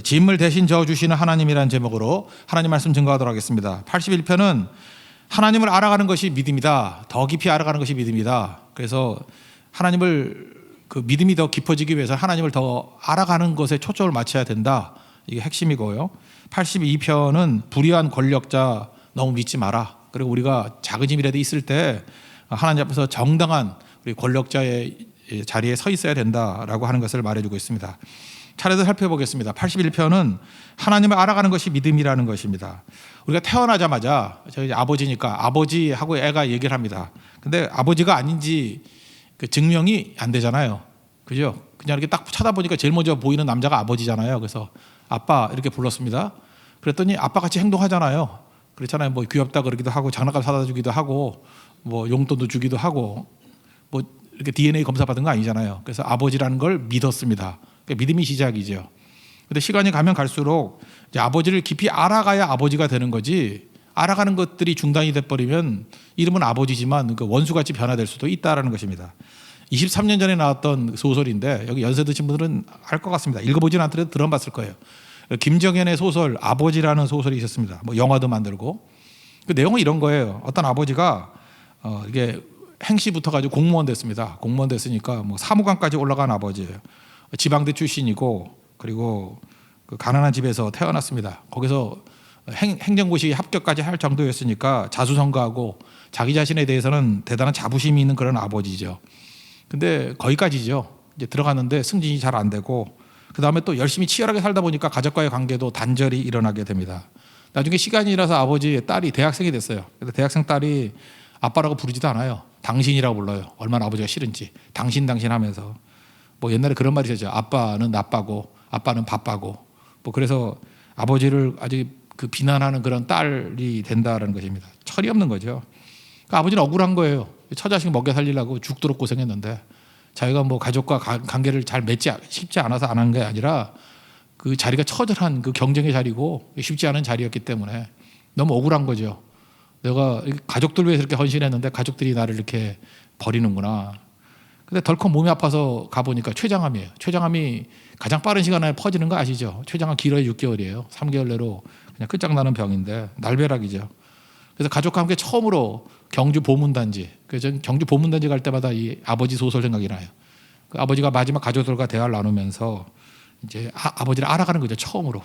짐을 대신 져주시는 하나님이라는 제목으로 하나님 말씀 증거하도록 하겠습니다. 81편은 하나님을 알아가는 것이 믿음이다. 더 깊이 알아가는 것이 믿음이다. 그래서 하나님을 믿음이 더 깊어지기 위해서 하나님을 더 알아가는 것에 초점을 맞춰야 된다. 이게 핵심이고요. 82편은 불의한 권력자 너무 믿지 마라. 그리고 우리가 작은 힘이라도 있을 때 하나님 앞에서 정당한 우리 권력자의 자리에 서 있어야 된다라고 하는 것을 말해주고 있습니다. 차례대로 살펴보겠습니다. 81편은 하나님을 알아가는 것이 믿음이라는 것입니다. 우리가 태어나자마자 저희 아버지니까 아버지하고 애가 얘기를 합니다. 근데 아버지가 아닌지 증명이 안 되잖아요. 그죠? 그냥 이렇게 딱 쳐다보니까 제일 먼저 보이는 남자가 아버지잖아요. 그래서 아빠 이렇게 불렀습니다. 그랬더니 아빠 같이 행동하잖아요. 그렇잖아요. 뭐 귀엽다 그러기도 하고 장난감 사다 주기도 하고 뭐 용돈도 주기도 하고 뭐 이렇게 DNA 검사 받은 거 아니잖아요. 그래서 아버지라는 걸 믿었습니다. 그러니까 믿음이 시작이죠. 근데 시간이 가면 갈수록 이제 아버지를 깊이 알아가야 아버지가 되는 거지, 알아가는 것들이 중단이 돼버리면 이름은 아버지지만 그 원수같이 변화될 수도 있다라는 것입니다. 23년 전에 나왔던 소설인데 여기 연세 드신 분들은 알 것 같습니다. 읽어보진 않더라도 들어봤을 거예요. 김정현의 소설 아버지라는 소설이 있었습니다. 뭐 영화도 만들고. 그 내용은 이런 거예요. 어떤 아버지가 이게 행시 붙어가지고 공무원 됐습니다. 공무원 됐으니까 뭐 사무관까지 올라간 아버지예요. 지방대 출신이고 그리고 그 가난한 집에서 태어났습니다. 거기서 행정고시 합격까지 할 정도였으니까 자수성가하고 자기 자신에 대해서는 대단한 자부심이 있는 그런 아버지죠. 근데 거기까지죠. 이제 들어갔는데 승진이 잘 안 되고 그 다음에 또 열심히 치열하게 살다 보니까 가족과의 관계도 단절이 일어나게 됩니다. 나중에 시간이 지나서 아버지의 딸이 대학생이 됐어요. 그래서 대학생 딸이 아빠라고 부르지도 않아요. 당신이라고 불러요. 얼마나 아버지가 싫은지. 당신 하면서. 뭐 옛날에 그런 말이 있었죠. 아빠는 나빠고 아빠는 바빠고. 뭐 그래서 아버지를 아주 비난하는 그런 딸이 된다라는 것입니다. 철이 없는 거죠. 그러니까 아버지는 억울한 거예요. 처자식 먹여 살리려고 죽도록 고생했는데 자기가 뭐 가족과 관계를 잘 맺지 쉽지 않아서 안 한 게 아니라 그 자리가 처절한 그 경쟁의 자리고 쉽지 않은 자리였기 때문에 너무 억울한 거죠. 내가 가족들 위해서 이렇게 헌신했는데 가족들이 나를 이렇게 버리는구나. 근데 덜컥 몸이 아파서 가보니까 췌장암이에요. 췌장암이 가장 빠른 시간 안에 퍼지는 거 아시죠? 췌장암 길어야 6개월이에요. 3개월 내로 그냥 끝장나는 병인데 날벼락이죠. 그래서 가족과 함께 처음으로 경주 보문단지, 그래서 경주 보문단지 갈 때마다 이 아버지 소설 생각이 나요. 그 아버지가 마지막 가족들과 대화를 나누면서 이제 아버지를 알아가는 거죠, 처음으로.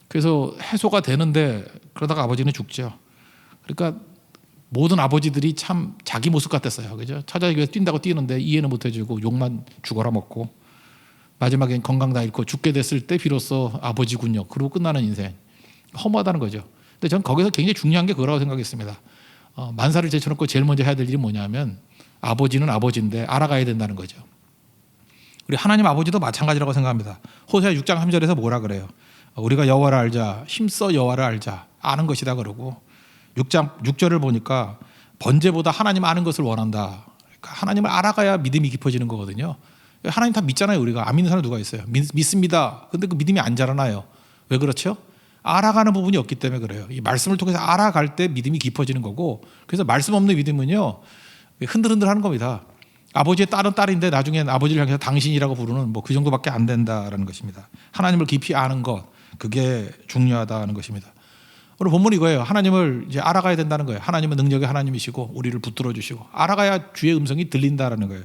그래서 해소가 되는데 그러다가 아버지는 죽죠. 그러니까 모든 아버지들이 참 자기 모습 같았어요. 그죠? 처자식 위해서 뛴다고 뛰는데 이해는 못 해주고 욕만 죽어라 먹고 마지막엔 건강 다 잃고 죽게 됐을 때 비로소 아버지군요. 그러고 끝나는 인생. 허무하다는 거죠. 근데 전 거기서 굉장히 중요한 게 그거라고 생각했습니다. 만사를 제쳐놓고 제일 먼저 해야 될 일이 뭐냐면 아버지는 아버지인데 알아가야 된다는 거죠. 우리 하나님 아버지도 마찬가지라고 생각합니다. 호세아 6장 3절에서 뭐라 그래요? 우리가 여호와를 알자, 힘써 여호와를 알자, 아는 것이다 그러고 6장 6절을 보니까 번제보다 하나님 아는 것을 원한다. 그러니까 하나님을 알아가야 믿음이 깊어지는 거거든요. 하나님 다 믿잖아요. 우리가 안 믿는 사람 누가 있어요? 믿습니다. 근데 그 믿음이 안 자라나요. 왜 그렇죠? 알아가는 부분이 없기 때문에 그래요. 이 말씀을 통해서 알아갈 때 믿음이 깊어지는 거고, 그래서 말씀 없는 믿음은요 흔들흔들하는 겁니다. 아버지의 딸은 딸인데 나중엔 아버지를 향해서 당신이라고 부르는 뭐 그 정도밖에 안 된다라는 것입니다. 하나님을 깊이 아는 것, 그게 중요하다는 것입니다. 오늘 본문이 이거예요. 하나님을 이제 알아가야 된다는 거예요. 하나님은 능력의 하나님이시고 우리를 붙들어 주시고 알아가야 주의 음성이 들린다라는 거예요.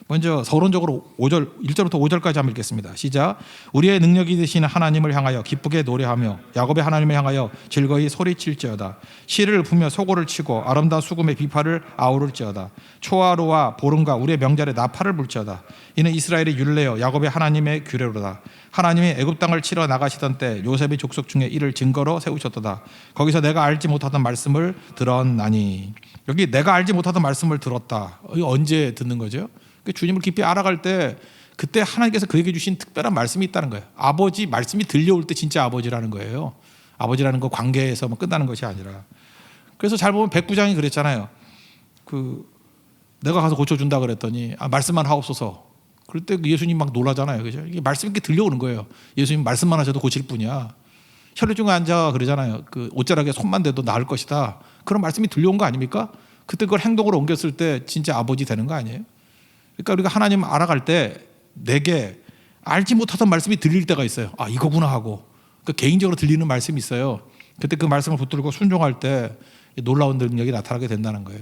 먼저 서론적으로 1절부터 5절까지 한번 읽겠습니다. 시작. 우리의 능력이 되시는 하나님을 향하여 기쁘게 노래하며 야곱의 하나님을 향하여 즐거이 소리칠지어다. 시를 부며 소고를 치고 아름다운 수금의 비파를 아우를지어다. 초하루와 보름과 우리의 명절에 나팔을 불지어다. 이는 이스라엘의 율례여 야곱의 하나님의 규례로다. 하나님이 애굽 땅을 치러 나가시던 때 요셉의 족속 중에 이를 증거로 세우셨도다. 거기서 내가 알지 못하던 말씀을 들었나니. 여기 내가 알지 못하던 말씀을 들었다. 이거 언제 듣는 거죠? 주님을 깊이 알아갈 때 그때 하나님께서 그에게 주신 특별한 말씀이 있다는 거예요. 아버지 말씀이 들려올 때 진짜 아버지라는 거예요. 아버지라는 거 관계에서만 끝나는 것이 아니라. 그래서 잘 보면 백부장이 그랬잖아요. 내가 가서 고쳐준다 그랬더니 말씀만 하옵소서. 그럴 때 예수님 막 놀라잖아요. 그죠? 이게 말씀이 이렇게 들려오는 거예요. 예수님 말씀만 하셔도 고칠 뿐이야. 혈류증에 앉아 그러잖아요. 옷자락에 손만 대도 나을 것이다. 그런 말씀이 들려온 거 아닙니까? 그때 그걸 행동으로 옮겼을 때 진짜 아버지 되는 거 아니에요? 그러니까 우리가 하나님 알아갈 때 내게 알지 못하던 말씀이 들릴 때가 있어요. 아, 이거구나 하고 개인적으로 들리는 말씀이 있어요. 그때 그 말씀을 붙들고 순종할 때 놀라운 능력이 나타나게 된다는 거예요.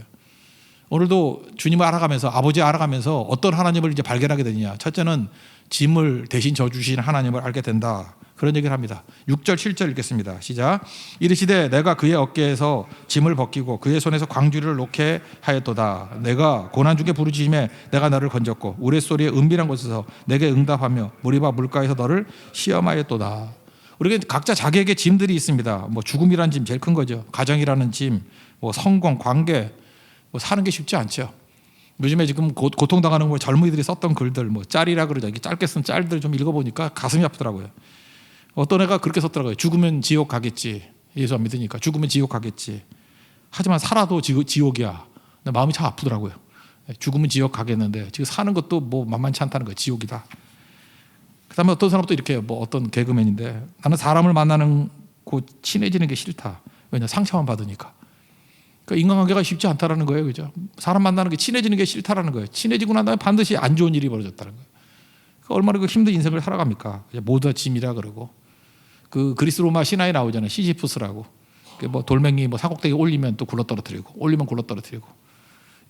오늘도 주님을 알아가면서, 아버지 알아가면서 어떤 하나님을 이제 발견하게 되느냐. 첫째는 짐을 대신 져주신 하나님을 알게 된다. 그런 얘기를 합니다. 6절 7절 읽겠습니다. 시작. 이르시되 내가 그의 어깨에서 짐을 벗기고 그의 손에서 광주리를 놓게 하였도다. 내가 고난 중에 부르짖음에 내가 너를 건졌고 우레소리의 은밀한 곳에서 내게 응답하며 무리와 물가에서 너를 시험하였도다. 우리가 각자 자기에게 짐들이 있습니다. 뭐 죽음이라는 짐 제일 큰 거죠. 가정이라는 짐, 뭐 성공, 관계, 뭐 사는 게 쉽지 않죠. 요즘에 지금 고통당하는 뭐 젊은이들이 썼던 글들, 뭐 짤이라 그러죠. 이게 짧게 쓴 짤들 좀 읽어보니까 가슴이 아프더라고요. 어떤 애가 그렇게 썼더라고요. 죽으면 지옥 가겠지. 예수 안 믿으니까 죽으면 지옥 가겠지. 하지만 살아도 지옥이야. 마음이 참 아프더라고요. 죽으면 지옥 가겠는데 지금 사는 것도 뭐 만만치 않다는 거예요. 지옥이다. 그다음에 어떤 사람도 이렇게 뭐 어떤 개그맨인데 나는 사람을 만나는 고 친해지는 게 싫다. 왜냐 상처만 받으니까. 그러니까 인간관계가 쉽지 않다라는 거예요, 그죠? 사람 만나는 게 친해지는 게 싫다라는 거예요. 친해지고 난 다음에 반드시 안 좋은 일이 벌어졌다는 거예요. 그러니까 얼마나 그 힘든 인생을 살아갑니까? 모두 다 짐이라 그러고 그 그리스 로마 신화에 나오잖아요. 시지푸스라고. 뭐 돌멩이 뭐 산꼭대기 올리면 또 굴러떨어뜨리고 올리면 굴러떨어뜨리고.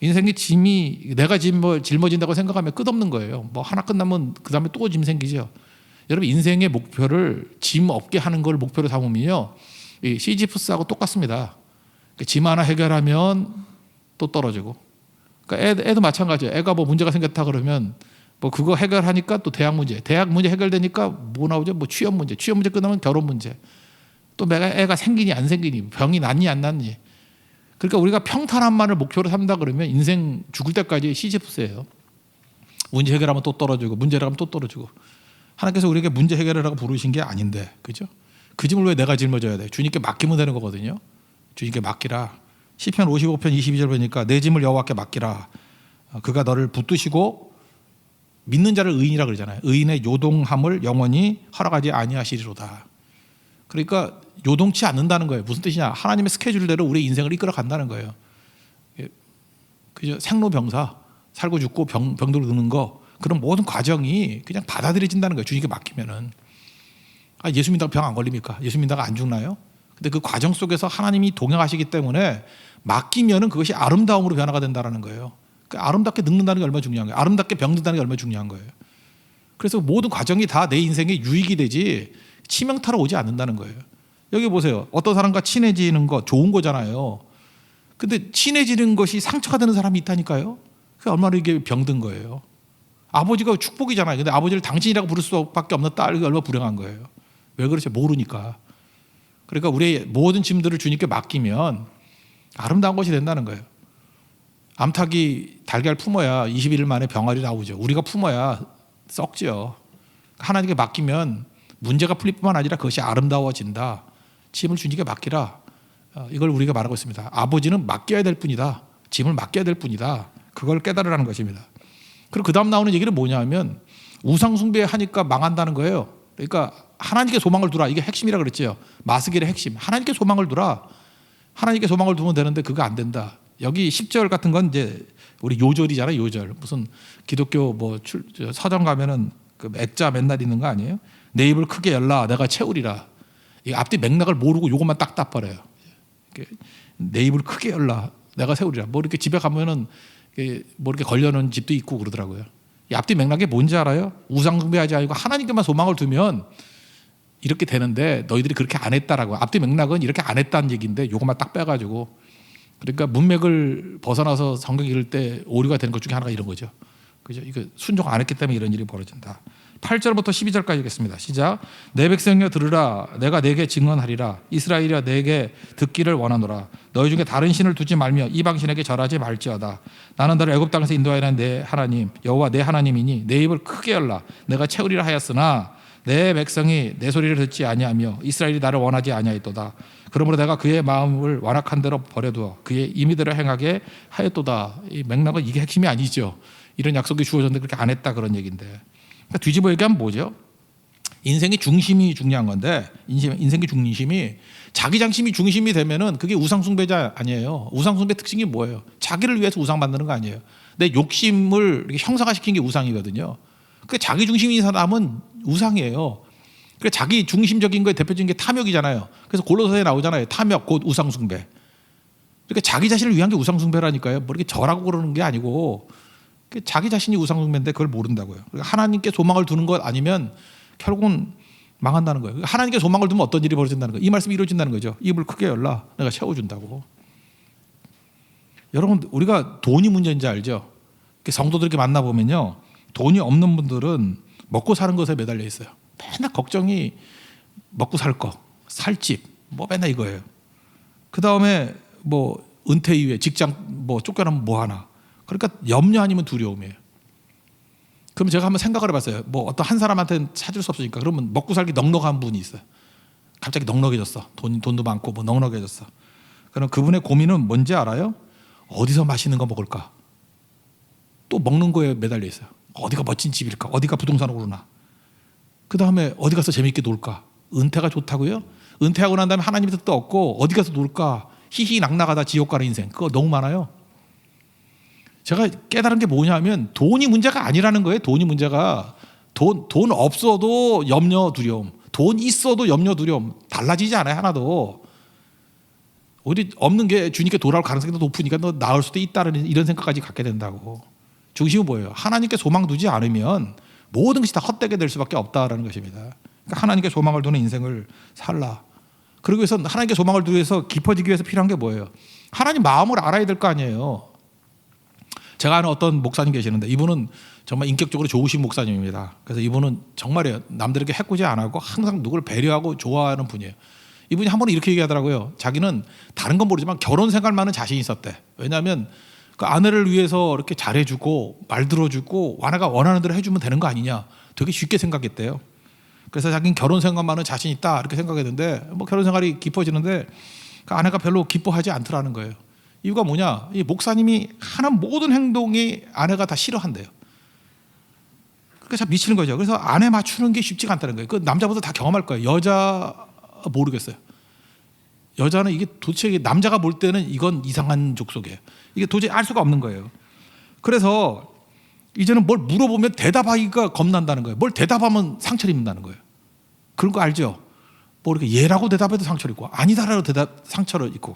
인생의 짐이 내가 짊어진다고 생각하면 끝없는 거예요. 뭐 하나 끝나면 그 다음에 또 짐 생기죠. 여러분 인생의 목표를 짐 없게 하는 걸 목표로 삼으면요, 이 시지푸스하고 똑같습니다. 짐 하나 해결하면 또 떨어지고. 그러니까 애도 마찬가지예요. 애가 뭐 문제가 생겼다 그러면 뭐 그거 해결하니까 또 대학 문제 해결되니까 뭐 나오죠? 뭐 취업 문제 끝나면 결혼 문제. 또 애가 생기니 안 생기니, 병이 낫니 안 낫니. 그러니까 우리가 평탄함만을 목표로 삼다 그러면 인생 죽을 때까지 시지프스예요. 문제 해결하면 또 떨어지고 문제 해결하면 또 떨어지고. 하나님께서 우리에게 문제 해결하라고 부르신 게 아닌데, 그죠? 그 짐을 왜 내가 짊어져야 돼? 주님께 맡기면 되는 거거든요. 주님께 맡기라. 시편 55편 22절 보니까 내 짐을 여호와께 맡기라. 그가 너를 붙드시고 믿는 자를 의인이라 그러잖아요. 의인의 요동함을 영원히 허락하지 아니하시리로다. 그러니까 요동치 않는다는 거예요. 무슨 뜻이냐? 하나님의 스케줄대로 우리의 인생을 이끌어 간다는 거예요. 그죠? 생로병사, 살고 죽고 병들어 드는 거, 그런 모든 과정이 그냥 받아들여진다는 거예요. 주님께 맡기면은. 아, 예수 믿다가 병 안 걸립니까? 예수 믿다가 안 죽나요? 근데 그 과정 속에서 하나님이 동행하시기 때문에 맡기면은 그것이 아름다움으로 변화가 된다는 거예요. 그러니까 아름답게 늙는다는 게 얼마나 중요한 거예요. 아름답게 병든다는 게 얼마나 중요한 거예요. 그래서 모든 과정이 다 내 인생에 유익이 되지 치명타로 오지 않는다는 거예요. 여기 보세요. 어떤 사람과 친해지는 거 좋은 거잖아요. 근데 친해지는 것이 상처가 되는 사람이 있다니까요. 그게 얼마나 이게 병든 거예요. 아버지가 축복이잖아요. 근데 아버지를 당신이라고 부를 수밖에 없는 딸이 얼마나 불행한 거예요. 왜 그렇지? 모르니까. 그러니까 우리의 모든 짐들을 주님께 맡기면 아름다운 것이 된다는 거예요. 암탉이 달걀 품어야 21일 만에 병아리 나오죠. 우리가 품어야 썩죠. 하나님께 맡기면 문제가 풀릴 뿐만 아니라 그것이 아름다워진다. 짐을 주님께 맡기라. 이걸 우리가 말하고 있습니다. 아버지는 맡겨야 될 뿐이다. 짐을 맡겨야 될 뿐이다. 그걸 깨달으라는 것입니다. 그리고 그 다음 나오는 얘기는 뭐냐면 우상 숭배하니까 망한다는 거예요. 그러니까 하나님께 소망을 두라. 이게 핵심이라 그랬죠. 마스길의 핵심. 하나님께 소망을 두라. 하나님께 소망을 두면 되는데 그거 안 된다. 여기 10절 같은 건 이제 우리 요절이잖아요. 요절. 무슨 기독교 뭐 서점 가면은 그 액자 맨날 있는 거 아니에요? 내 입을 크게 열라. 내가 채우리라. 이 앞뒤 맥락을 모르고 요것만 딱 따버려요. 내 입을 크게 열라. 내가 세우리라. 뭐 이렇게 집에 가면은 뭐 이렇게 걸려놓은 집도 있고 그러더라고요. 이 앞뒤 맥락이 뭔지 알아요? 우상 숭배하지 않고 하나님께만 소망을 두면 이렇게 되는데 너희들이 그렇게 안 했다라고. 앞뒤 맥락은 이렇게 안 했다는 얘기인데 요것만 딱 빼가지고, 그러니까 문맥을 벗어나서 성경 읽을 때 오류가 되는 것 중에 하나가 이런 거죠. 그죠? 이거 순종 안 했기 때문에 이런 일이 벌어진다. 8절부터 12절까지 읽겠습니다. 시작. 내 백성이여 들으라. 내가 내게 증언하리라. 이스라엘이여 내게 듣기를 원하노라. 너희 중에 다른 신을 두지 말며 이방 신에게 절하지 말지어다. 나는 너를 애굽 땅에서 인도하여 내 하나님 여호와 내 하나님이니 내 입을 크게 열라. 내가 채우리라 하였으나 내 백성이 내 소리를 듣지 아니하며 이스라엘이 나를 원하지 아니하였도다. 그러므로 내가 그의 마음을 완악한 대로 버려두어 그의 임의대로 행하게 하였도다. 이 맥락은 이게 핵심이 아니죠. 이런 약속이 주어졌는데 그렇게 안 했다 그런 얘기인데, 그러니까 뒤집어 얘기하면 뭐죠? 인생의 중심이 중요한 건데, 인생의 중심이 자기 중심이 중심이 되면은 그게 우상숭배자 아니에요. 우상숭배 특징이 뭐예요? 자기를 위해서 우상 만드는 거 아니에요. 내 욕심을 이렇게 형상화시킨 게 우상이거든요. 그 자기 중심인 사람은 우상이에요. 그러니까 자기 중심적인 거에 대표적인 게 탐욕이잖아요. 그래서 골로새에 나오잖아요. 탐욕 곧 우상숭배. 그러니까 자기 자신을 위한 게 우상숭배라니까요. 뭐 이렇게 저라고 그러는 게 아니고 자기 자신이 우상숭배인데 그걸 모른다고요. 그러니까 하나님께 소망을 두는 것 아니면 결국은 망한다는 거예요. 하나님께 소망을 두면 어떤 일이 벌어진다는 거예요. 이 말씀이 이루어진다는 거죠. 입을 크게 열라. 내가 채워준다고. 여러분 우리가 돈이 문제인지 알죠? 성도들 이렇게 만나보면요. 돈이 없는 분들은 먹고 사는 것에 매달려 있어요. 맨날 걱정이 먹고 살 거, 살 집, 뭐 맨날 이거예요. 그 다음에 뭐 은퇴 이후에 직장 뭐 쫓겨나면 뭐 하나. 그러니까 염려 아니면 두려움이에요. 그럼 제가 한번 생각을 해봤어요. 뭐 어떤 한 사람한테는 찾을 수 없으니까 그러면 먹고 살기 넉넉한 분이 있어요. 갑자기 넉넉해졌어. 돈도 많고 뭐 넉넉해졌어. 그럼 그분의 고민은 뭔지 알아요? 어디서 맛있는 거 먹을까? 또 먹는 거에 매달려 있어요. 어디가 멋진 집일까? 어디가 부동산으로 오르나? 그 다음에 어디 가서 재미있게 놀까? 은퇴가 좋다고요? 은퇴하고 난 다음에 하나님의 뜻도 없고 어디 가서 놀까? 히히 낙낙하다 지옥 가는 인생. 그거 너무 많아요. 제가 깨달은 게 뭐냐면 돈이 문제가 아니라는 거예요. 돈이 문제가. 돈 없어도 염려 두려움. 돈 있어도 염려 두려움. 달라지지 않아요. 하나도. 우리 없는 게 주님께 돌아올 가능성이 더 높으니까 너 나을 수도 있다는 이런 생각까지 갖게 된다고. 중심은 뭐예요? 하나님께 소망 두지 않으면 모든 것이 다 헛되게 될 수밖에 없다라는 것입니다. 그러니까 하나님께 소망을 두는 인생을 살라. 그러기 위해서 하나님께 소망을 두기 위해서 깊어지기 위해서 필요한 게 뭐예요? 하나님 마음을 알아야 될 거 아니에요. 제가 아는 어떤 목사님 계시는데 이분은 정말 인격적으로 좋으신 목사님입니다. 그래서 이분은 정말이에요. 남들에게 해코지 안 하고 항상 누구를 배려하고 좋아하는 분이에요. 이분이 한 번은 이렇게 얘기하더라고요. 자기는 다른 건 모르지만 결혼 생활만은 자신이 있었대. 왜냐하면 그 아내를 위해서 이렇게 잘해주고 말 들어주고 아내가 원하는 대로 해주면 되는 거 아니냐. 되게 쉽게 생각했대요. 그래서 자기는 결혼 생활만은 자신 있다 이렇게 생각했는데 뭐 결혼 생활이 깊어지는데 그 아내가 별로 기뻐하지 않더라는 거예요. 이유가 뭐냐? 이 목사님이 하는 모든 행동이 아내가 다 싫어한대요. 그러니까 참 미치는 거죠. 그래서 아내 맞추는 게 쉽지가 않다는 거예요. 그 남자보다 다 경험할 거예요. 여자 모르겠어요. 여자는 이게 도대체 남자가 볼 때는 이건 이상한 족속이에요. 이게 도저히 알 수가 없는 거예요. 그래서 이제는 뭘 물어보면 대답하기가 겁난다는 거예요. 뭘 대답하면 상처를 입는다는 거예요. 그런 거 알죠? 뭐 이렇게 예라고 대답해도 상처를 입고 아니다라고 상처를 입고.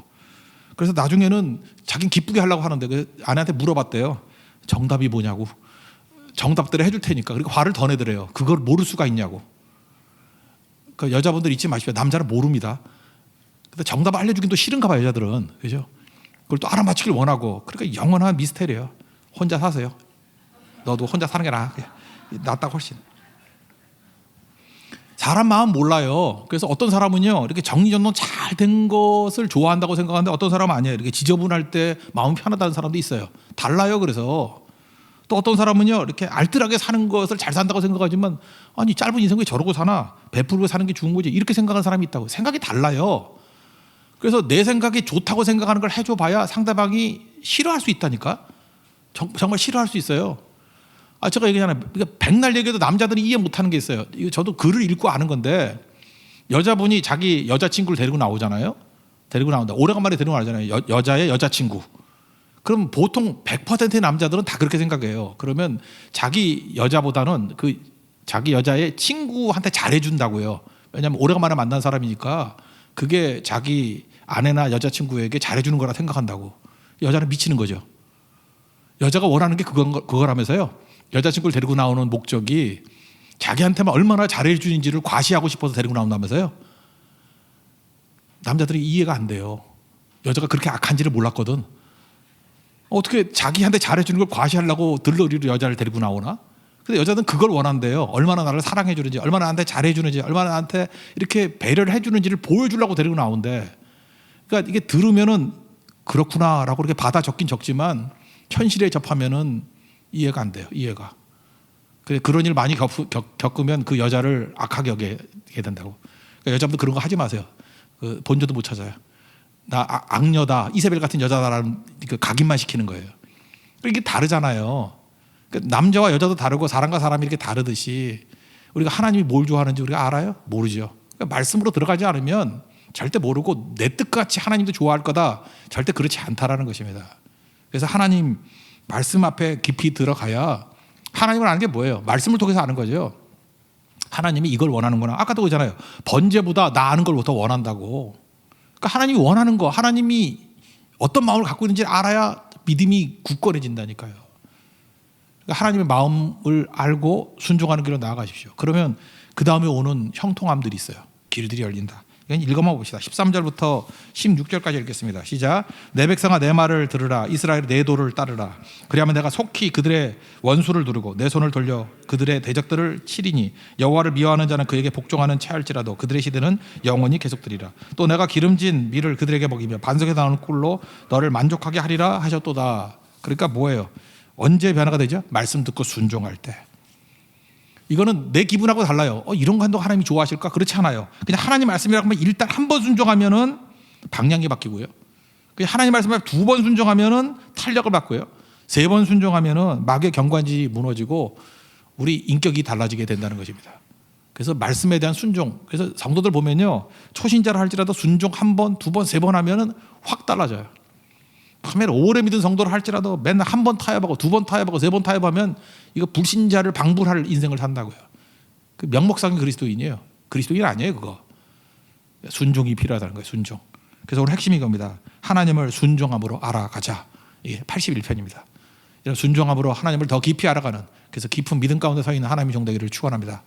그래서 나중에는 자기는 기쁘게 하려고 하는데 그 아내한테 물어봤대요. 정답이 뭐냐고. 정답대로 해줄 테니까. 그리고 화를 더 내더래요. 그걸 모를 수가 있냐고. 그 여자분들 잊지 마십시오. 남자는 모릅니다. 근데 정답 알려주긴 또 싫은가 봐요. 여자들은. 그죠? 그걸 또 알아맞히길 원하고. 그러니까 영원한 미스테리예요. 혼자 사세요. 너도 혼자 사는 게 낫다고 훨씬. 사람 마음 몰라요. 그래서 어떤 사람은요 이렇게 정리정돈 잘 된 것을 좋아한다고 생각하는데 어떤 사람은 아니에요. 이렇게 지저분할 때 마음 편하다는 사람도 있어요. 달라요. 그래서 또 어떤 사람은요 이렇게 알뜰하게 사는 것을 잘 산다고 생각하지만 아니 짧은 인생 왜 저러고 사나 베풀고 사는 게 좋은 거지 이렇게 생각하는 사람이 있다고. 생각이 달라요. 그래서 내 생각이 좋다고 생각하는 걸 해줘봐야 상대방이 싫어할 수 있다니까. 정말 싫어할 수 있어요. 제가 얘기하잖아요. 그러니까 백날 얘기해도 남자들이 이해 못하는 게 있어요. 이거 저도 글을 읽고 아는 건데 여자분이 자기 여자친구를 데리고 나오잖아요. 데리고 나온다. 오래간만에 데리고 나오잖아요. 여자의 여자친구. 그럼 보통 100%의 남자들은 다 그렇게 생각해요. 그러면 자기 여자보다는 그 자기 여자의 친구한테 잘해준다고요. 왜냐하면 오래간만에 만난 사람이니까 그게 자기 아내나 여자친구에게 잘해주는 거라 생각한다고. 여자는 미치는 거죠. 여자가 원하는 게 그거라면서요. 여자친구를 데리고 나오는 목적이 자기한테만 얼마나 잘해주는지를 과시하고 싶어서 데리고 나온다면서요. 남자들이 이해가 안 돼요. 여자가 그렇게 악한지를 몰랐거든. 어떻게 자기한테 잘해주는 걸 과시하려고 들러리로 여자를 데리고 나오나? 근데 여자는 그걸 원한대요. 얼마나 나를 사랑해주는지, 얼마나 나한테 잘해주는지, 얼마나 나한테 이렇게 배려를 해주는지를 보여주려고 데리고 나온대. 그러니까 이게 들으면은 그렇구나라고 이렇게 받아 적긴 적지만 현실에 접하면은 이해가 안 돼요. 이해가. 그런 일 많이 겪으면 그 여자를 악하게 여기게 된다고. 그러니까 여자분들 그런 거 하지 마세요. 본전도 못 찾아요. 나 악녀다, 이세벨 같은 여자다라는 그 각인만 시키는 거예요. 이게 다르잖아요. 남자와 여자도 다르고 사람과 사람이 이렇게 다르듯이 우리가 하나님이 뭘 좋아하는지 우리가 알아요? 모르죠. 그러니까 말씀으로 들어가지 않으면 절대 모르고 내 뜻같이 하나님도 좋아할 거다. 절대 그렇지 않다라는 것입니다. 그래서 하나님 말씀 앞에 깊이 들어가야 하나님을 아는 게 뭐예요? 말씀을 통해서 아는 거죠. 하나님이 이걸 원하는구나. 아까도 그러잖아요. 번제보다 나아는 걸 더 원한다고. 그러니까 하나님이 원하는 거, 하나님이 어떤 마음을 갖고 있는지 알아야 믿음이 굳건해진다니까요. 그러니까 하나님의 마음을 알고 순종하는 길로 나아가십시오. 그러면 그 다음에 오는 형통함들이 있어요. 길들이 열린다. 읽어만 봅시다. 13절부터 16절까지 읽겠습니다. 시작. 내 백성아 내 말을 들으라. 이스라엘 내 도를 따르라. 그리하면 내가 속히 그들의 원수를 누르고 내 손을 돌려 그들의 대적들을 치리니 여호와를 미워하는 자는 그에게 복종하는 채할지라도 그들의 시대는 영원히 계속되리라. 또 내가 기름진 밀을 그들에게 먹이며 반석에서 나오는 꿀로 너를 만족하게 하리라 하셨도다. 그러니까 뭐예요? 언제 변화가 되죠? 말씀 듣고 순종할 때. 이거는 내 기분하고 달라요. 이런 거 한다고 하나님이 좋아하실까? 그렇지 않아요. 그냥 하나님 말씀이라고 하면 일단 한 번 순종하면은 방향이 바뀌고요. 그냥 하나님 말씀을 두 번 순종하면은 탄력을 받고요. 세 번 순종하면은 마귀의 경관지 무너지고 우리 인격이 달라지게 된다는 것입니다. 그래서 말씀에 대한 순종. 그래서 성도들 보면요. 초신자를 할지라도 순종 한 번, 두 번, 세 번 하면은 확 달라져요. 처음에 오래 믿은 성도를 할지라도 맨날 한 번 타협하고 두 번 타협하고 세 번 타협하면 이거 불신자를 방불할 인생을 산다고요. 그 명목상의 그리스도인이에요. 그리스도인 아니에요 그거. 순종이 필요하다는 거예요. 순종. 그래서 오늘 핵심이 이겁니다. 하나님을 순종함으로 알아가자. 이게 81편입니다. 이런 순종함으로 하나님을 더 깊이 알아가는, 그래서 깊은 믿음 가운데 서 있는 하나님의 종되기를 축원합니다.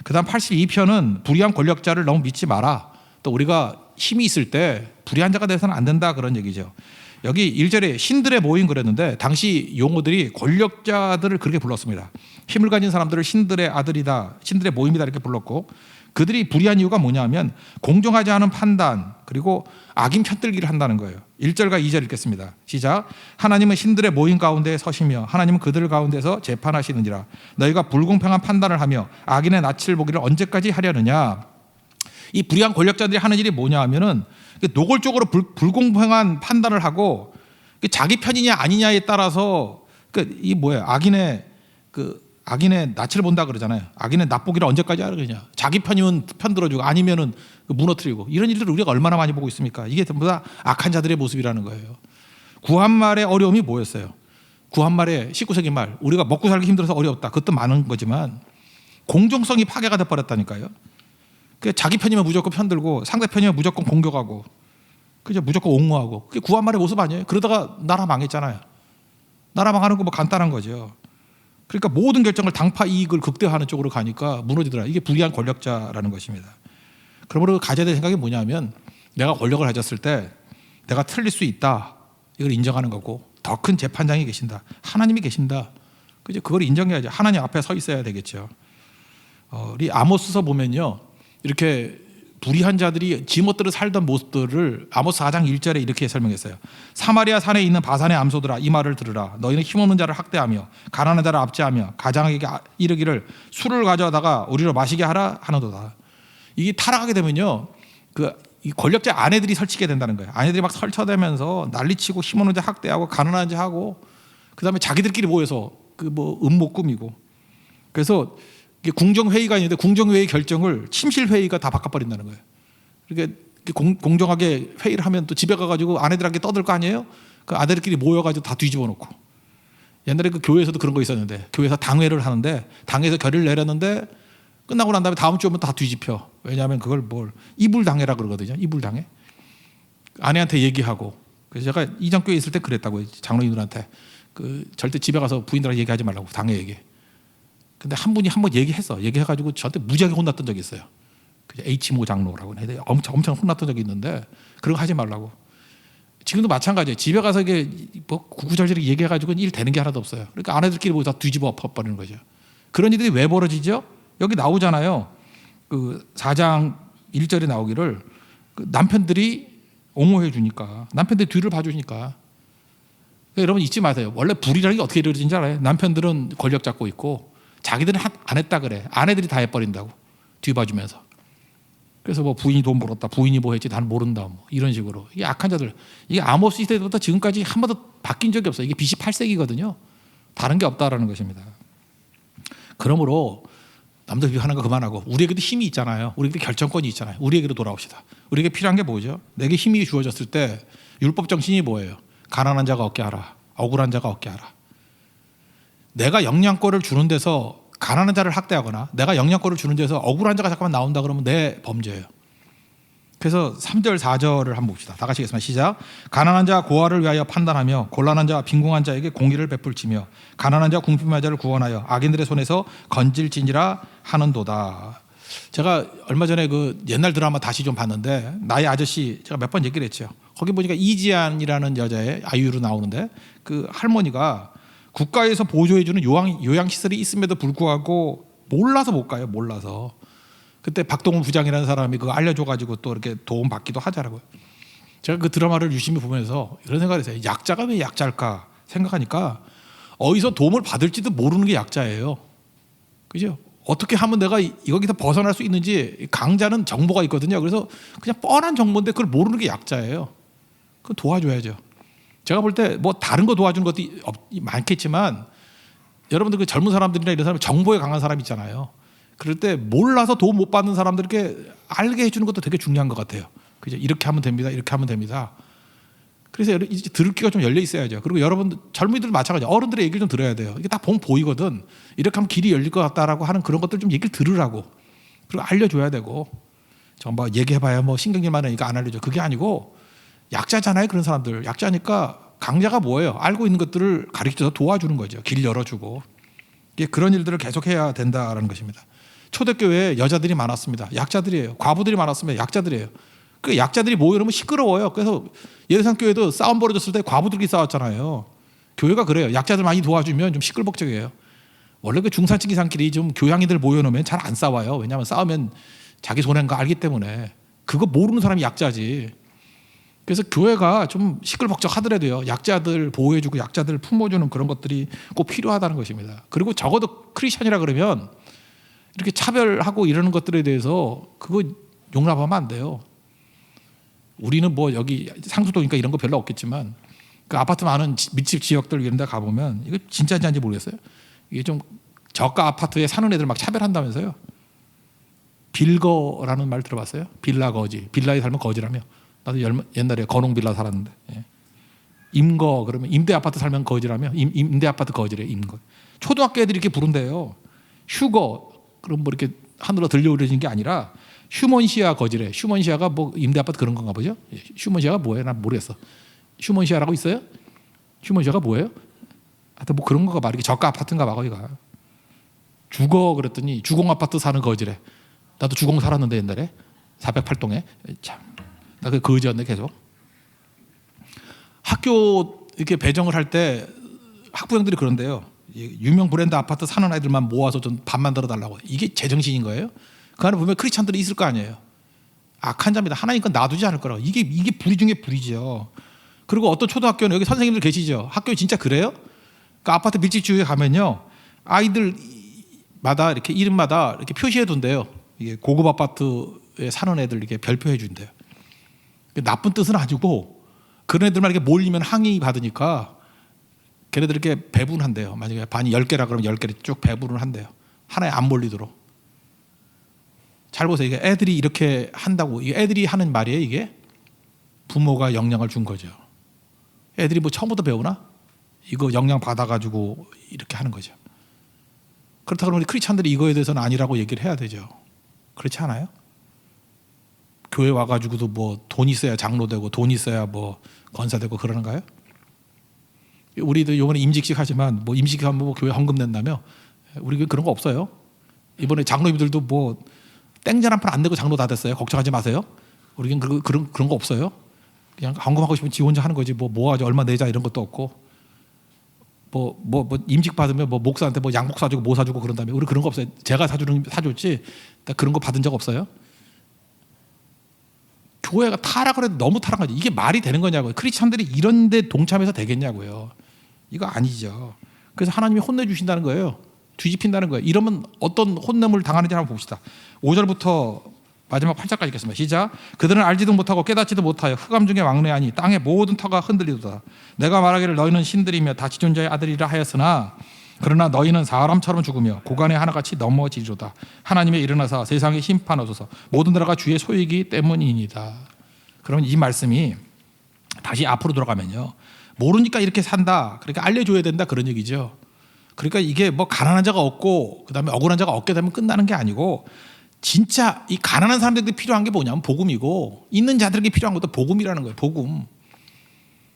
그 다음 82편은 불의한 권력자를 너무 믿지 마라. 또 우리가 힘이 있을 때 불의한 자가 돼서는 안 된다, 그런 얘기죠. 여기 1절에 신들의 모임 그랬는데 당시 용어들이 권력자들을 그렇게 불렀습니다. 힘을 가진 사람들을 신들의 아들이다, 신들의 모임이다 이렇게 불렀고, 그들이 불의한 이유가 뭐냐면 공정하지 않은 판단 그리고 악인 편들기를 한다는 거예요. 1절과 2절 읽겠습니다. 시작. 하나님은 신들의 모임 가운데 서시며 하나님은 그들 가운데서 재판하시느니라. 너희가 불공평한 판단을 하며 악인의 낯을 보기를 언제까지 하려느냐. 이 불의한 권력자들이 하는 일이 뭐냐 하면은 노골적으로 불공평한 판단을 하고 자기 편이냐 아니냐에 따라서 이 뭐예요? 악인의 낯을 본다 그러잖아요. 악인의 낯보기를 언제까지 하느냐. 자기 편이면 편 들어주고 아니면은 무너뜨리고, 이런 일들을 우리가 얼마나 많이 보고 있습니까? 이게 전부 다 악한 자들의 모습이라는 거예요. 구한말의 어려움이 뭐였어요? 구한말의 19세기 말, 우리가 먹고 살기 힘들어서 어려웠다. 그것도 많은 거지만 공정성이 파괴가 돼 버렸다니까요. 자기 편이면 무조건 편들고 상대 편이면 무조건 공격하고 그죠? 무조건 옹호하고, 그게 구한말의 모습 아니에요? 그러다가 나라 망했잖아요. 나라 망하는 거 뭐 간단한 거죠. 그러니까 모든 결정을 당파 이익을 극대화하는 쪽으로 가니까 무너지더라. 이게 불의한 권력자라는 것입니다. 그러므로 가져야 될 생각이 뭐냐면 내가 권력을 가졌을 때 내가 틀릴 수 있다, 이걸 인정하는 거고, 더 큰 재판장이 계신다, 하나님이 계신다, 그죠? 그걸 인정해야죠. 하나님 앞에 서 있어야 되겠죠. 우리 아모스서 보면요, 이렇게 불의한 자들이 지멋대로 살던 모습들을 아모스 4장 1절에 이렇게 설명했어요. 사마리아 산에 있는 바산의 암소들아, 이 말을 들으라. 너희는 힘없는 자를 학대하며 가난한 자를 압제하며 가장에게 이르기를 술을 가져다가 우리로 마시게 하라 하는도다. 이게 타락하게 되면요, 이 권력자 아내들이 설치게 된다는 거예요. 아내들이 막 설쳐대면서 난리치고 힘없는 자 학대하고 가난한 자 하고, 그 다음에 자기들끼리 모여서 음모 꾸미고. 그래서 궁정회의가 있는데 궁정회의 결정을 침실회의가 다 바꿔버린다는 거예요. 그러니까 공정하게 회의를 하면 또 집에 가가지고 아내들한테 떠들 거 아니에요? 그 아내들끼리 모여가지고 다 뒤집어 놓고. 옛날에 그 교회에서도 그런 거 있었는데, 교회에서 당회를 하는데 당회에서 결의를 내렸는데 끝나고 난 다음에 다음 주 오면 다 뒤집혀. 왜냐하면 그걸 이불당회라 그러거든요. 이불당회. 아내한테 얘기하고. 그래서 제가 이전 교회에 있을 때 그랬다고요. 장로님들한테 절대 집에 가서 부인들한테 얘기하지 말라고, 당회 얘기. 근데 한 분이 한 번 얘기해가지고 저한테 무지하게 혼났던 적이 있어요. H모 장로라고 해서 엄청 혼났던 적이 있는데, 그런 거 하지 말라고. 지금도 마찬가지예요. 집에 가서 이게 구구절절히 얘기해가지고 일 되는 게 하나도 없어요. 그러니까 아내들끼리 다 뒤집어 엎어버리는 거죠. 그런 일들이 왜 벌어지죠? 여기 나오잖아요. 4장 1절에 나오기를 남편들이 옹호해 주니까, 남편들이 뒤를 봐주니까. 그러니까 여러분 잊지 마세요. 원래 불이라는 게 어떻게 이루어지는지 알아요? 남편들은 권력 잡고 있고 자기들은 안 했다 그래. 아내들이 다 해버린다고, 뒤봐주면서. 그래서 부인이 돈 벌었다, 부인이 뭐 했지 난 모른다, 이런 식으로. 이게 악한 자들. 이게 아모스 시대부터 지금까지 한 번도 바뀐 적이 없어요. 이게 BC 8세기거든요. 다른 게 없다라는 것입니다. 그러므로 남들 비판하는 거 그만하고, 우리에게도 힘이 있잖아요. 우리에게도 결정권이 있잖아요. 우리에게로 돌아옵시다. 우리에게 필요한 게 뭐죠? 내게 힘이 주어졌을 때 율법 정신이 뭐예요? 가난한 자가 얻게 하라, 억울한 자가 얻게 하라. 내가 영양권을 주는 데서 가난한 자를 학대하거나 내가 영향권을 주는 데서 억울한 자가 잠깐만 나온다 그러면 내 범죄예요. 그래서 3절 4절을 한번 봅시다. 다 같이 하겠습니다. 시작. 가난한 자 고아를 위하여 판단하며 곤란한 자 빈궁한 자에게 공의를 베풀지며 가난한 자 궁핍한 자를 구원하여 악인들의 손에서 건질지니라 하는도다. 제가 얼마 전에 그 옛날 드라마 다시 좀 봤는데 나의 아저씨 제가 몇 번 얘기를 했죠. 거기 보니까 이지안이라는 여자의 아이유로 나오는데 그 할머니가 국가에서 보조해주는 요양시설이 있음에도 불구하고 몰라서 못 가요. 몰라서. 그때 박동훈 부장이라는 사람이 그거 알려줘가지고 또 이렇게 도움 받기도 하더라고요. 제가 그 드라마를 유심히 보면서 이런 생각을 했어요. 약자가 왜 약자일까 생각하니까 어디서 도움을 받을지도 모르는 게 약자예요. 그죠? 어떻게 하면 내가 여기서 벗어날 수 있는지 강자는 정보가 있거든요. 그래서 그냥 뻔한 정보인데 그걸 모르는 게 약자예요. 그거 도와줘야죠. 제가 볼 때 뭐 다른 거 도와주는 것도 많겠지만 여러분들 그 젊은 사람들이나 이런 사람 정보에 강한 사람 있잖아요. 그럴 때 몰라서 도움 못 받는 사람들에게 알게 해주는 것도 되게 중요한 것 같아요. 그죠? 이렇게 하면 됩니다. 이렇게 하면 됩니다. 그래서 이제 들을 귀가 좀 열려 있어야죠. 그리고 여러분 젊은이들 마찬가지. 어른들의 얘기를 좀 들어야 돼요. 이게 다 보이거든. 이렇게 하면 길이 열릴 것 같다라고 하는 그런 것들 좀 얘기를 들으라고. 그리고 알려줘야 되고. 뭐 얘기해봐야 뭐 신경질 많으니까 안 알려줘. 그게 아니고 약자잖아요. 그런 사람들. 약자니까 강자가 뭐예요? 알고 있는 것들을 가르쳐서 도와주는 거죠. 길 열어주고. 그런 일들을 계속해야 된다라는 것입니다. 초대교회에 여자들이 많았습니다. 약자들이에요. 과부들이 많았습니다. 약자들이에요. 그 약자들이 모여놓으면 시끄러워요. 그래서 예루살렘 교회도 싸움 벌어졌을 때 과부들끼리 싸웠잖아요. 교회가 그래요. 약자들 많이 도와주면 좀 시끌벅적해요. 원래 그 중산층 이상끼리 좀 교양이들 모여놓으면 잘 안 싸워요. 왜냐하면 싸우면 자기 손해인 거 알기 때문에. 그거 모르는 사람이 약자지. 그래서 교회가 좀 시끌벅적 하더라도요. 약자들 보호해주고 약자들 품어주는 그런 것들이 꼭 필요하다는 것입니다. 그리고 적어도 크리스천이라 그러면 이렇게 차별하고 이러는 것들에 대해서 그거 용납하면 안 돼요. 우리는 뭐 여기 상수도니까 이런 거 별로 없겠지만 그 아파트 많은 밑집 지역들 이런 데 가보면 이거 진짜인지 아닌지 모르겠어요. 이게 좀 저가 아파트에 사는 애들 막 차별한다면서요. 빌거라는 말 들어봤어요? 빌라 거지. 빌라에 살면 거지라며. 나도 옛날에 건홍 빌라 살았는데. 예. 임거 그러면 임대 아파트 살면 거지라며. 임대 아파트 거지래. 임거. 초등학교 애들이 이렇게 부른대요. 휴거 그럼 뭐 이렇게 하늘로 들려오려는 게 아니라 휴먼시아 거지래. 휴먼시아가 뭐 임대 아파트 그런 건가 보죠? 휴먼시아가 뭐예요? 난 모르겠어. 휴먼시아라고 있어요? 휴먼시아가 뭐예요? 하여튼 뭐 그런 거가 말이게 저가 아파트인가 봐 거기가. 주거 그랬더니 주공 아파트 사는 거지래. 나도 주공 살았는데 옛날에 408동에 참. 나 그 거지였네 계속. 학교 이렇게 배정을 할 때 학부형들이 그런데요. 유명 브랜드 아파트 사는 아이들만 모아서 좀 반 만들어 달라고. 이게 제정신인 거예요? 그 안에 보면 크리스찬들이 있을 거 아니에요. 악한 자입니다. 하나님 건 놔두지 않을 거라고. 이게 불의 중에 불이죠. 그리고 어떤 초등학교는 여기 선생님들 계시죠. 학교에 진짜 그래요? 그 아파트 밀집 지역에 가면요, 아이들마다 이렇게 이름마다 이렇게 표시해 둔대요. 이게 고급 아파트에 사는 애들 이렇게 별표해 준대요. 나쁜 뜻은 아니고 그런 애들만 이렇게 몰리면 항의 받으니까 걔네들 이렇게 배분한대요. 만약에 반이 10개라 그러면 10개를 쭉 배분을 한대요. 하나에 안 몰리도록. 잘 보세요. 이게 애들이 이렇게 한다고. 이게 애들이 하는 말이에요. 이게 부모가 영향을 준 거죠. 애들이 뭐 처음부터 배우나? 이거 영향 받아가지고 이렇게 하는 거죠. 그렇다 그러면 크리스찬들이 이거에 대해서는 아니라고 얘기를 해야 되죠. 그렇지 않아요? 교회 와가지고도 뭐 돈 있어야 장로 되고 돈 있어야 뭐 권사 되고 그러는가요? 우리도 이번에 임직식 하지만 뭐 임직하면 뭐 교회 헌금 낸다며? 우리 그런 거 없어요. 이번에 장로님들도 뭐 땡전 한 판 안 내고 장로 다 됐어요. 걱정하지 마세요. 우리는 그런 거 없어요. 그냥 헌금하고 싶으면 지 혼자 하는 거지. 뭐 모아줘 얼마 내자 이런 것도 없고. 뭐 임직 받으면 뭐 목사한테 뭐 양복 사주고 뭐 사주고 그런 다음에 우리 그런 거 없어요. 제가 사줬지. 그런 거 받은 적 없어요. 교회가 타락을 해도 너무 타락하지. 이게 말이 되는 거냐고요. 크리스찬들이 이런 데 동참해서 되겠냐고요. 이거 아니죠. 그래서 하나님이 혼내주신다는 거예요. 뒤집힌다는 거예요. 이러면 어떤 혼냄을 당하는지 한번 봅시다. 5절부터 마지막 8절까지 읽겠습니다. 시작. 그들은 알지도 못하고 깨닫지도 못하여 흑암 중에 왕래하니 땅의 모든 터가 흔들리도다. 내가 말하기를 너희는 신들이며 다 지존자의 아들이라 하였으나 그러나 너희는 사람처럼 죽으며 고간의 하나같이 넘어지리로다. 하나님의 일어나사 세상에 심판하소서. 모든 나라가 주의 소유이기 때문이니다. 그러면 이 말씀이 다시 앞으로 돌아가면요, 모르니까 이렇게 산다, 그러니까 알려줘야 된다, 그런 얘기죠. 그러니까 이게 뭐 가난한 자가 없고 그다음에 억울한 자가 없게 되면 끝나는 게 아니고 진짜 이 가난한 사람들에게 필요한 게 뭐냐면 복음이고 있는 자들에게 필요한 것도 복음이라는 거예요. 복음.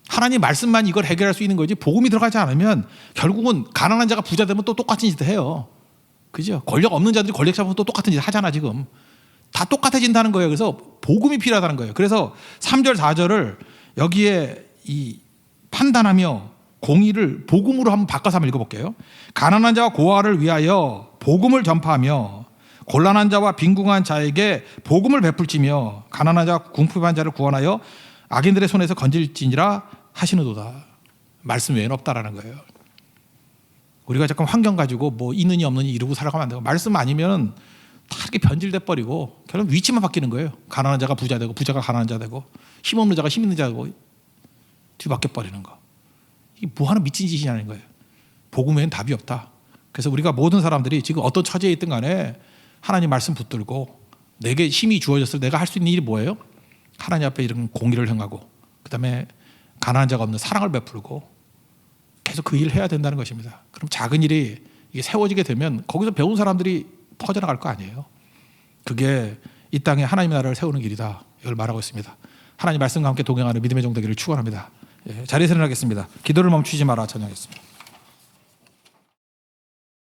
하나님 말씀만 이걸 해결할 수 있는 거지 복음이 들어가지 않으면 결국은 가난한 자가 부자 되면 또 똑같은 짓을 해요. 그죠? 권력 없는 자들이 권력 잡으면 또 똑같은 짓을 하잖아 지금. 다 똑같아진다는 거예요. 그래서 복음이 필요하다는 거예요. 그래서 3절 4절을 여기에 이 판단하며 공의를 복음으로 한번 바꿔서 한번 읽어볼게요. 가난한 자와 고아를 위하여 복음을 전파하며 곤란한 자와 빈궁한 자에게 복음을 베풀지며 가난한 자와 궁핍한 자를 구원하여 악인들의 손에서 건질지니라 하시는도다. 말씀 외에는 없다라는 거예요. 우리가 잠깐 환경 가지고 뭐 있느니 없느니 이러고 살아가면 안 되고 말씀 아니면 다 이렇게 변질돼 버리고 결국 위치만 바뀌는 거예요. 가난한 자가 부자 되고 부자가 가난한 자 되고 힘없는 자가 힘 있는 자 되고 뒤바뀌어 버리는 거. 이게 뭐 하는 미친 짓이냐는 거예요. 복음 외에는 답이 없다. 그래서 우리가 모든 사람들이 지금 어떤 처지에 있든 간에 하나님 말씀 붙들고 내게 힘이 주어졌을 때 내가 할 수 있는 일이 뭐예요? 하나님 앞에 이런 공의를 행하고 그다음에 가난한 자가 없는 사랑을 베풀고 계속 그 일을 해야 된다는 것입니다. 그럼 작은 일이 이게 세워지게 되면 거기서 배운 사람들이 퍼져나갈 거 아니에요. 그게 이 땅에 하나님의 나라를 세우는 길이다. 이걸 말하고 있습니다. 하나님 말씀과 함께 동행하는 믿음의 종 되기를 축원합니다. 자리에서 일어나겠습니다. 기도를 멈추지 마라 찬양했습니다.